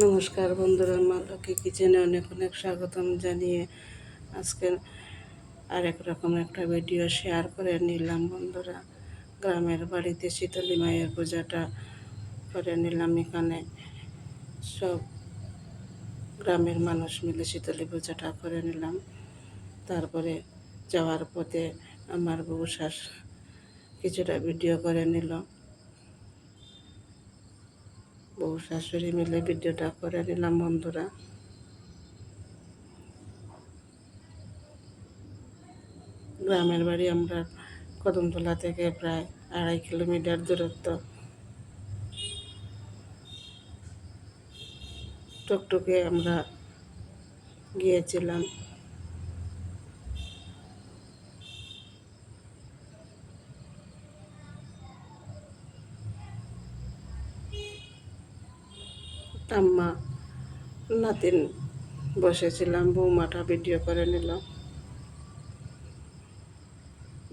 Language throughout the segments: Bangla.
নমস্কার বন্ধুরা, মা লক্ষ্মী কিচেনে অনেক অনেক স্বাগতম জানিয়ে আজকে আরেক রকম একটা ভিডিও শেয়ার করে নিলাম। বন্ধুরা, গ্রামের বাড়িতে শীতলী মায়ের পূজাটা করে নিলাম। এখানে সব গ্রামের মানুষ মিলে শীতলী পূজাটা করে নিলাম। তারপরে যাওয়ার পথে আমার বউ কিছুটা ভিডিও করে নিল। বউ শাশুড়ি মিলে ভিডিওটা করে নিলাম। বন্ধুরা, গ্রামের বাড়ি আমরা কদমতলা থেকে প্রায় 2.5 কিলোমিটার দূরত্ব। টুকটুকে আমরা গিয়েছিলাম। আম্মা নাতিন বসেছিলাম, বৌমাটা ভিডিও করে নিল।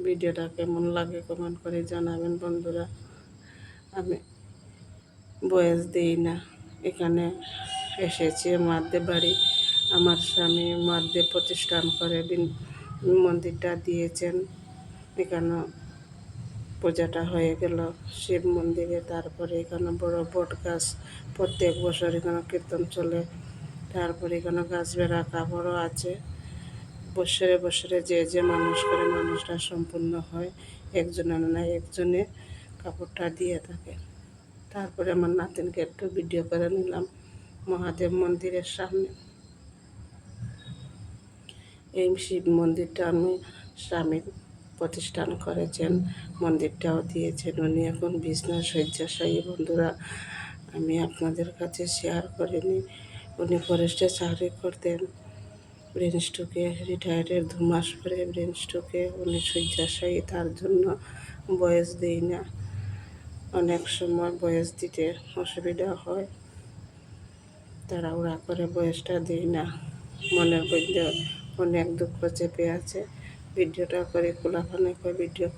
ভিডিওটা কেমন লাগে কমেন্ট করে জানাবেন বন্ধুরা। আমি বয়স দিই না। এখানে এসেছি মাধ্যে বাড়ি। আমার স্বামী মাধ্যে প্রতিষ্ঠান করে মন্দিরটা দিয়েছেন। এখানে পূজাটা হয়ে গেল শিব মন্দিরে। তারপরে এখানে বড় বট গাছ, প্রত্যেক বছর এখানে কীর্তন চলে। তারপরে এখানে গাছ বেড়া কাপড়ও আছে। বছরে বছরে যে যে মানুষ করে মানুষটা সম্পূর্ণ হয়। একজনের না একজনে কাপড়টা দিয়ে থাকে। তারপরে আমার নাতিনকে একটু ভিডিও করে নিলাম মহাদেব মন্দিরের সামনে। এই শিব মন্দিরটা আমি স্বামী প্রতিষ্ঠান করেছেন, মন্দিরটাও দিয়েছেন উনি। এখন বিজনেস শয্যাশায়ী। বন্ধুরা, আমি আপনাদের কাছে শেয়ার করিনি। উনি ফরেস্টে চাকরি করতেন। ব্রেন স্ট্রোকে রিটায়ার্ডের 2 মাস পরে ব্রেন স্ট্রোকে উনি শয্যাশায়ী। তার জন্য বয়স দিই না। অনেক সময় বয়স দিতে অসুবিধা হয়, তাড়াহুড়া করে বয়সটা দিই না। মনের মধ্যে অনেক দুঃখ চেপে আছে। ভিডিওটা করে খোলাখানে করে ভিডিও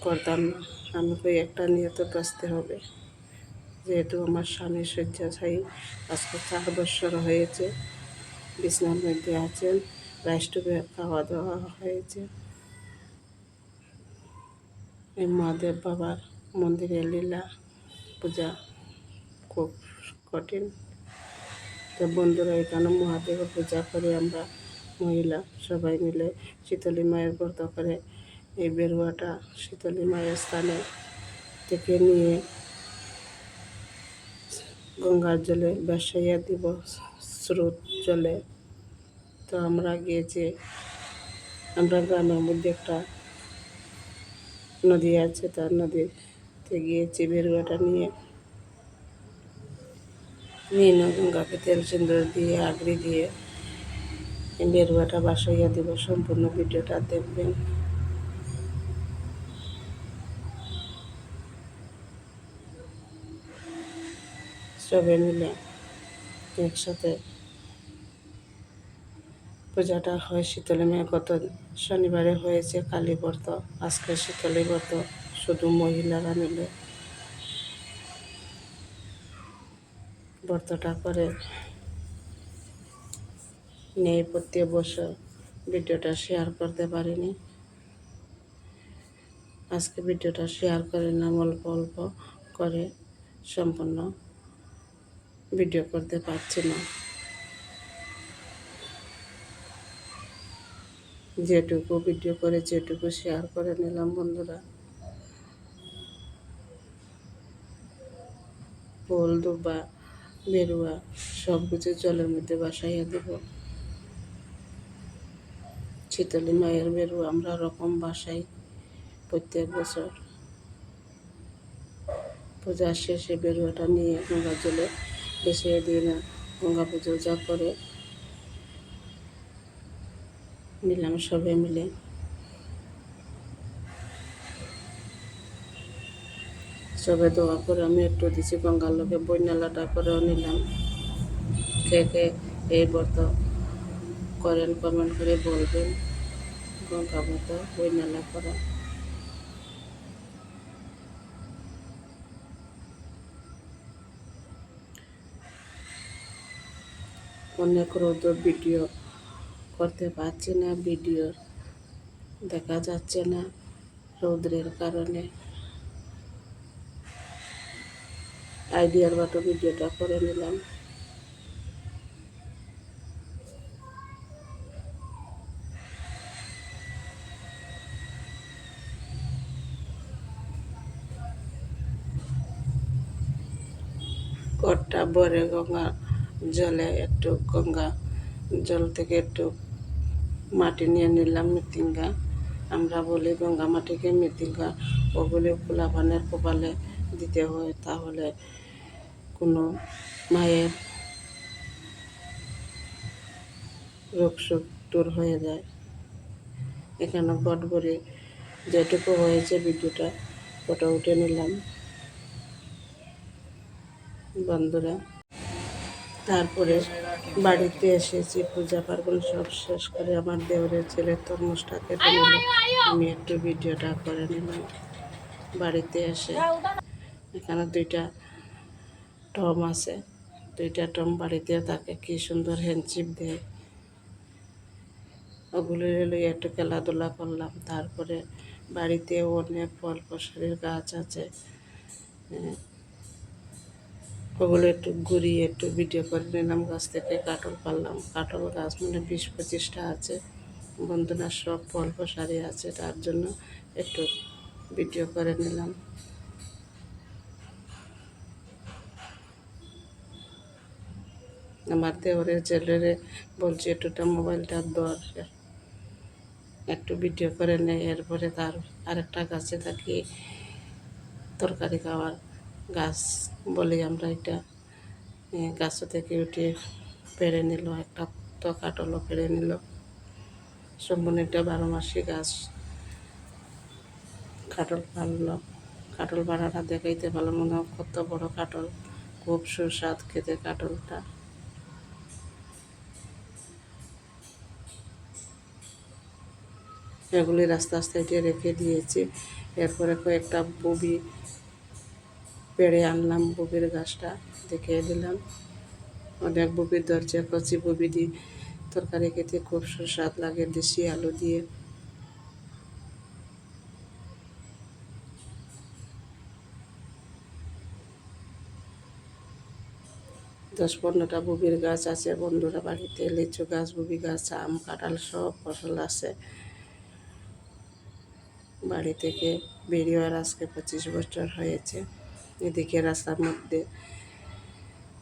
করতাম না। আমি কই একটা নিয়ে তো বাঁচতে হবে। যেহেতু আমার স্বামী শয্যাশায়ী, আজকে 4 বছর হয়েছে বিছনার মধ্যে আছেন। রাইস টুবে খাওয়া দাওয়া হয়েছে। এই মহাদেব বাবার মন্দিরে লীলা পূজা খুব কঠিন। তো বন্ধুরা, এখানে মহাদেবের পূজা করে আমরা মহিলা সবাই মিলে শীতলী মায়ের ব্রত করে এই বেরুয়াটা শীতলী মায়ের স্থানে থেকে নিয়ে গঙ্গার জলে ভাসাইয়া দিব, স্রোত জলে। তো আমরা গিয়েছি, আমরা গ্রামের মধ্যে একটা নদী আছে, তার নদীতে গিয়েছি বেরুয়াটা নিয়ে গঙ্গাকে তেল সিন্দুর দিয়ে আগড়ি দিয়ে বেরুয়াটা ভাসাইয়া দিব। সম্পূর্ণ ভিডিওটা দেখবেন। সবাই মিলে একসাথে পূজাটা হয়। শীতলী মায়ের গত শনিবারে হয়েছে কালী ব্রত, আজকে শীতলী ব্রত। শুধু মহিলারা মিলে ব্রতটা করে নেই প্রত্যেক বছর। ভিডিওটা শেয়ার করতে পারিনি, আজকে ভিডিওটা শেয়ার করে নাম অল্প অল্প করে, সম্পূর্ণ ভিডিও করতে পারছি না। যেটুকু ভিডিও করে যেটুকু শেয়ার করে নিলাম। বন্ধুরা, ফুল দুবা বেরুয়া সব কিছু জলের মধ্যে ভাসাইয়া দেব। শীতলী মায়ের বেরুয়া আমরা রকম বাসাই প্রত্যেক বছর। পূজার শেষে বেরুয়াটা নিয়ে গঙ্গা জলে ভেসিয়ে দিয়ে না গঙ্গা পুজো যা করে নিলাম সবাই মিলে। সবে দোয়া করে আমি একটু দিছি গঙ্গার লোকে বইনালাটা করেও নিলাম। কে কে এই ব্রত করেন কমেন্ট করে বলবেন। গঙ্গা ব্রত বইনালা করা। অনেক রোদ, ভিডিও করতে পারছি না, ভিডিও দেখা যাচ্ছে না রৌদ্রের কারণে। আইডিয়ার বাটো ভিডিওটা করে নিলাম। ঘরটা ভরে গঙ্গা জলে একটু গঙ্গা জল থেকে একটু মাটি নিয়ে নিলাম, মৃত্তিকা। আমরা বলি গঙ্গা মাটিকে মৃত্তিকা। ওগুলি পোলাপানের কপালে দিতে হয়, তাহলে কোনো মায়ের রোগ শোক দূর হয়ে যায়। এখানে গট ভরে যেটুকু হয়েছে ভিডিওটা ফটো উঠে নিলাম বন্ধুরা। তারপরে বাড়িতে এসেছি, পূজা পার্বণ সব শেষ করে আমার দেওরের ছেলের তরমুজটা কেটে নিল। আমি একটু ভিডিওটা করে নিলাম। বাড়িতে এসে এখানে 2টা টম আছে, 2টা টম বাড়িতে তাকে কি সুন্দর হ্যান্ডচিপ দেয়, ওগুলো লইয়ে একটু খেলাধুলা করলাম। তারপরে বাড়িতে অনেক ফল ফসলের গাছ আছে, ওগুলো একটু ঘুরিয়ে একটু ভিডিও করে নিলাম। গাছ থেকে কাটল পারলাম, কাটল গাছ মানে 20-25টা আছে বন্ধুরা, সব ফল ফসারি আছে, তার জন্য একটু ভিডিও করে নিলাম। আমার দেওরের ছেলেরে বলছি একটুটা মোবাইলটা ধর, একটু ভিডিও করে নেয়। এরপরে তার আরেকটা গাছে থাকি তরকারি খাওয়ার গাছ বলি আমরা এটা, গাছ থেকে উঠে পেড়ে নিল, একটা তো কাটলও পেড়ে নিল। সম্পূর্ণ একটা 12 মাসি গাছ, কাটল পারল। কাটল পাড়াটা দেখাইতে ভালো মনে হয়, কত বড় কাটল, খুব সুস্বাদ খেতে কাটলটা। এগুলি রাস্তা সাইডে রেখে দিয়েছি। এরপরে কয়েকটা ববি পেড়ে আনলাম, ববির গাছটা দেখিয়ে দিলাম। অনেক ববির ধরছে, কচি ববি দিয়ে তরকারি খেতে খুব সুস্বাদ লাগে, দেশি আলু দিয়ে। দশ 15টা ববির গাছ আছে বন্ধুরা বাড়িতে, লিচু গাছ, ববি গাছ, আম, কাঁঠাল সব ফসল আছে। বাড়ি থেকে বেরিয়ে আর আজকে 25 বছর হয়েছে। এদিকে রাস্তার মধ্যে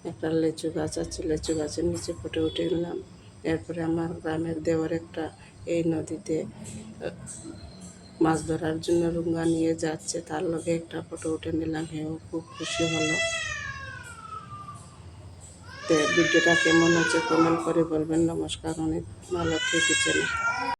একটা লিচু গাছ আছে, লিচু গাছের নিচে ফটো উঠে নিলাম। এরপরে আমার গ্রামের দেওয়ার একটা এই নদীতে মাছ ধরার জন্য রুঙ্গা নিয়ে যাচ্ছে, তার লগে একটা ফটো উঠে নিলাম। হেও খুব খুশি হলো। তো ভিডিওটা কেমন হচ্ছে কমেন্ট করে বলবেন। নমস্কার, অনেক ভালো থেকেছেন।